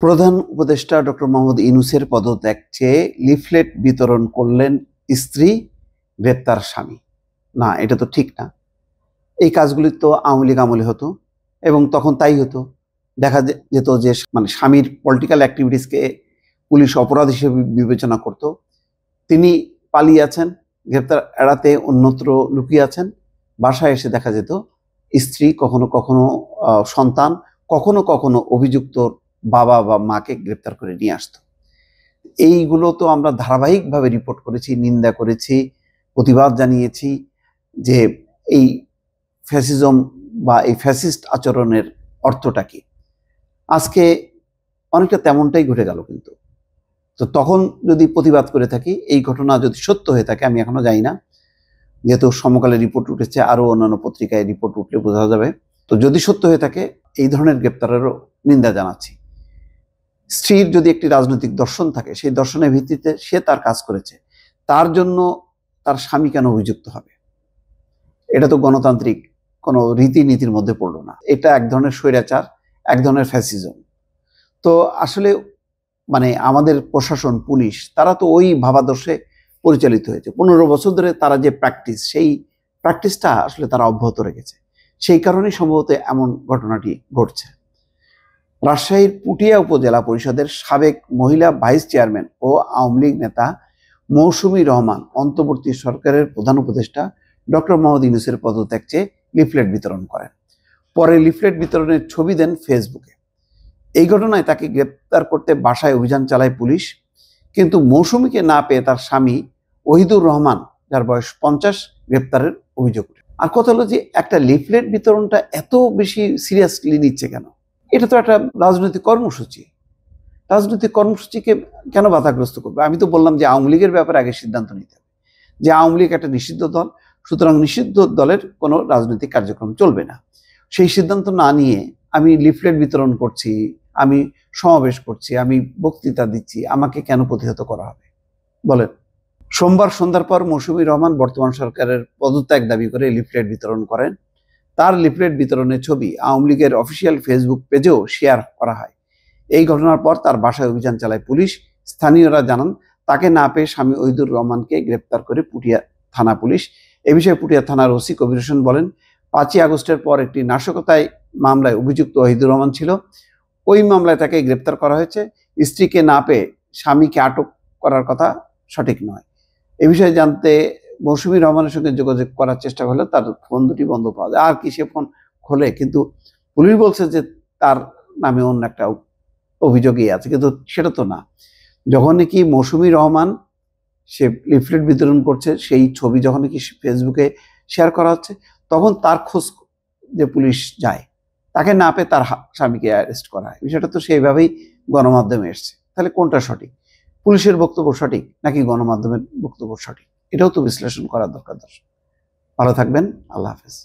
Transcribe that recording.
প্রধান উপদেষ্টা ডক্টর মোহাম্মদ ইউনূসের পদত্যাগ চেয়ে লিফলেট বিতরণ করলেন স্ত্রী, গ্রেপ্তার স্বামী। না, এটা তো ঠিক না। এই কাজগুলি তো আওয়ামী লীগ আমলে হতো এবং তখন তাই হতো। দেখা যেত যে স্বামীর পলিটিক্যাল অ্যাক্টিভিটিসকে পুলিশ অপরাধ হিসেবে বিবেচনা করত। তিনি পালিয়ে আছেন, গ্রেপ্তার এড়াতে অন্যত্র লুকিয়ে আছেন। বাসায় এসে দেখা যেত স্ত্রী, কখনো কখনো সন্তান, কখনো কখনো অভিযুক্ত বাবা বা মাকে গ্রেপ্তার করে নিয়ে আসতো। এইগুলো তো আমরা ধারাবাহিকভাবে রিপোর্ট করেছি, নিন্দা করেছি, প্রতিবাদ জানিয়েছি যে এই ফ্যাসিজম বা এই ফ্যাসিস্ট আচরণের অর্থটা কি। আজকে অনেকটা তেমনটাই ঘটে গেল। কিন্তু তো তখন যদি প্রতিবাদ করে থাকি, এই ঘটনা যদি সত্য হয়ে থাকে, আমি এখনো জানি না, যেহেতু সমকালে রিপোর্ট উঠেছে, আরো অন্যান্য পত্রিকায় রিপোর্ট উঠলে বোঝা যাবে। তো যদি সত্য হয়ে থাকে, এই ধরনের গ্রেপ্তারেরও নিন্দা জানাচ্ছি। স্ত্রীর যদি একটি রাজনৈতিক দর্শন থাকে, সেই দর্শনের ভিত্তিতে সে তার কাজ করেছে, তার জন্য তার স্বামী কেন অভিযুক্ত হবে? এটা তো গণতান্ত্রিক কোনো রীতিনীতির মধ্যে পড়লো না। এটা এক ধরনের স্বৈরাচার, এক ধরনের ফ্যাসিজম। তো আসলে আমাদের প্রশাসন, পুলিশ, তারা তো ওই ভাবাদর্শে পরিচালিত হয়েছে। 15 বছর ধরে তারা যে প্র্যাকটিস, সেই প্র্যাকটিসটা আসলে তারা অব্যাহত রেখেছে। সেই কারণেই সম্ভবত এমন ঘটনাটি ঘটছে। রাজশাহীর পুঠিয়া উপজেলা পরিষদের সাবেক মহিলা ভাইস চেয়ারম্যান ও আওয়ামী লীগ নেতা মৌসুমী রহমান অন্তর্বর্তী সরকারের প্রধান উপদেষ্টা ডক্টর মোহাম্মদ ইউনূসের পদত্যাগ চেয়ে লিফলেট বিতরণ করেন। পরে লিফলেট বিতরণের ছবি দেন ফেসবুকে। এই ঘটনায় তাকে গ্রেপ্তার করতে বাসায় অভিযান চালায় পুলিশ, কিন্তু মৌসুমীকে না পেয়ে তার স্বামী ওহিদুর রহমান, যার বয়স 50, গ্রেপ্তারের অভিযোগ। আর কথা হলো যে একটা লিফলেট বিতরণটা এত বেশি সিরিয়াসলি নিচ্ছে কেন? এটা তো একটা রাজনৈতিক কর্মসূচি। রাজনৈতিক কর্মসূচিকে কেন বাধাগ্রস্ত করবে? আমি তো বললাম যে আওয়ামী লীগের ব্যাপারে আগে সিদ্ধান্ত নিতে হবে, যে আওয়ামী লীগ একটা নিষিদ্ধ দল, সুতরাং নিষিদ্ধ দলের কোনো রাজনৈতিক কার্যক্রম চলবে না। সেই সিদ্ধান্ত না নিয়ে আমি লিফলেট বিতরণ করছি, আমি সমাবেশ করছি, আমি বক্তৃতা দিচ্ছি, আমাকে কেন প্রতিহত করা হবে বলেন? সোমবার সন্ধ্যার পর মৌসুমী রহমান বর্তমান সরকারের পদত্যাগ দাবি করে লিফলেট বিতরণ করেন। তার লিফলেট বিতরণের ছবি আওয়ামী লীগের অফিসিয়াল ফেসবুক পেজেও শেয়ার করা হয়। এই ঘটনার পর তার বাসায় অভিযান চালায় পুলিশ। স্থানীয়রা জানান, তাকে না পেয়ে স্বামী ওহিদুর রহমানকে গ্রেপ্তার করে পুঠিয়া থানা পুলিশ। এ বিষয়ে পুঠিয়া থানার ওসি কবির হোসেন বলেন, 5ই আগস্টের পর একটি নাশকতায় মামলায় অভিযুক্ত ওহিদুর রহমান ছিল। ওই মামলায় তাকে গ্রেপ্তার করা হয়েছে। স্ত্রীকে না পেয়ে স্বামীকে আটক করার কথা সঠিক নয়। এ বিষয়ে জানতে মৌসুমী রহমানের সঙ্গে যোগাযোগ করার চেষ্টা করলে তার ফোন দুটি বন্ধ পাওয়া যায়। আর কি, সে ফোন খোলে? কিন্তু পুলিশ বলছে যে তার নামে অন্য একটা অভিযোগই আছে, কিন্তু সেটা তো না। যখন নাকি মৌসুমী রহমান সে লিফলেট বিতরণ করছে, সেই ছবি যখন নাকি ফেসবুকে শেয়ার করা হচ্ছে, তখন তার খোঁজ যে পুলিশ যায়, তাকে না পেয়ে তার স্বামীকে অ্যারেস্ট করা হয়। বিষয়টা তো সেইভাবেই গণমাধ্যমে এসছে। তাহলে কোনটা সঠিক? পুলিশের বক্তব্য সঠিক নাকি গণমাধ্যমের বক্তব্য সঠিক? এটাও তো বিশ্লেষণ করা দরকার। ভালো থাকবেন। আল্লাহ হাফেজ।